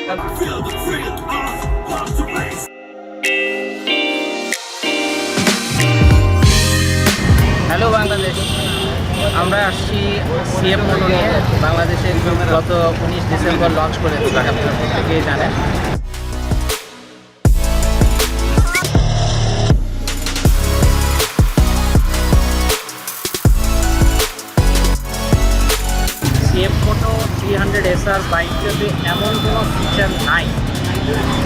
Hello Bangladesh, আমরা আসছি CF motor নিয়ে। বাংলাদেশে গত 19 ডিসেম্বর লঞ্চ করেছি, আপনারা প্রত্যেকেই জানেন। সিএফ মোটো 300 SR বাইকটাতে এমন কোনো ফিচার নাই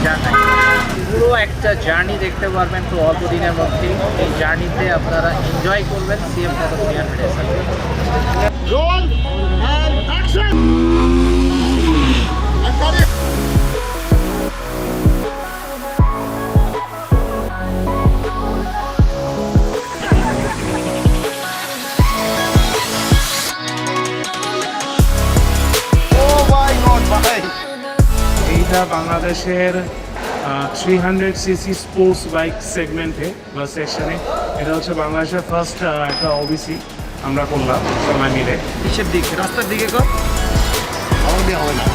যা নাই। পুরো একটা জার্নি দেখতে পারবেন তো অল্প দিনের মধ্যেই। এই জার্নিতে আপনারা এনজয় করবেন CF Moto 300 SR। Roll and action! I got it! Oh my God, bhai! এইটা বাংলাদেশের 300cc স্পোর্টস বাইক সেগমেন্টে বা সেকশনে এটা হচ্ছে বাংলাদেশের ফার্স্ট একটা ওবিসি আমরা করলাম সবাই মিলে। কিসের দিকে? রাস্তার দিকে কর। আমার দিয়ে হবে না।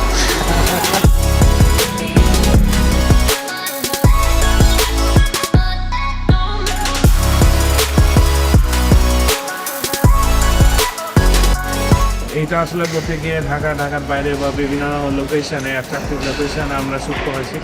এইটা আসলে করতে গিয়ে ঢাকার বাইরে বা বিভিন্ন লোকেশনে অ্যাট্রাকটিভ লোকেশনে আমরা শ্যুট করেছি।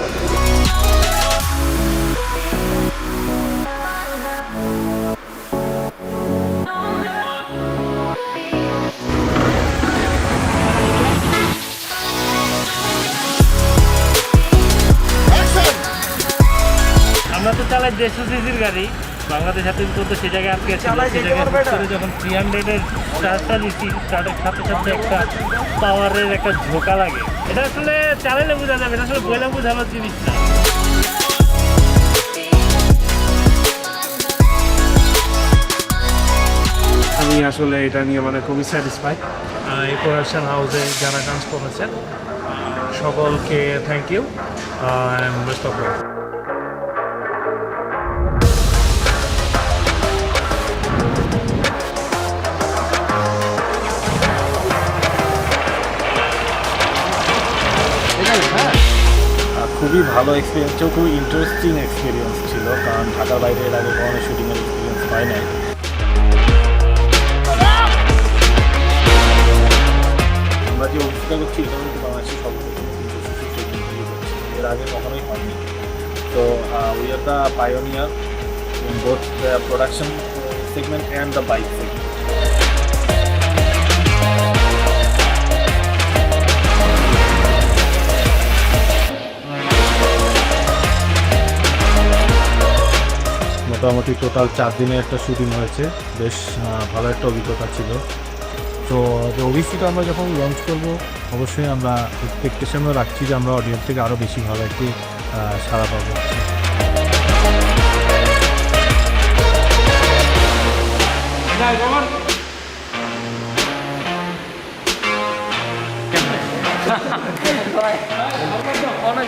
আমরা তো চালাই 150 সিসির গাড়ি, বাংলাদেশ হাতে তো সে জায়গায় আটকে আছে। সে জায়গায় ভিতরে যখন 300-এর স্টার্টটা দিচ্ছি, স্টার্টের সাথে সাথে একটা পাওয়ারের একটা ঝোঁকা লাগে। এটা আসলে চালাইলে বোঝা যাবে, এটা আসলে বইলে বোঝানোর জিনিস না। আমি আসলে এটা নিয়ে মানে খুবই স্যাটিসফাই। এই প্রোডাকশন হাউসে যারা কাজ করেছেন সকলকে thank you and best of luck. খুবই ভালো এক্সপিরিয়েন্স ছিল, খুবই ইন্টারেস্টিং এক্সপিরিয়েন্স ছিল, কারণ ঢাকার বাইরে এর আগে কখনো শুটিংয়ের এক্সপিরিয়েন্স পাই নাই। আমরা যে অভিজ্ঞতা করছি এটা কিন্তু বাংলাদেশের সর্বপ্রথম এর আগে কখনোই হয়নি। তো we are the pioneer in both the production segment and the bike segment. মোটামুটি টোটাল 4 দিনের একটা শুটিং হয়েছে, বেশ ভালো একটা অভিজ্ঞতা ছিল। তো যে ওবিসিটা আমরা যখন লঞ্চ করব অবশ্যই আমরা এক্সপেকটেশনও রাখছি যে আমরা অডিয়েন্স থেকে আরও বেশি ভালো একটি সাড়া পাবো। অনেক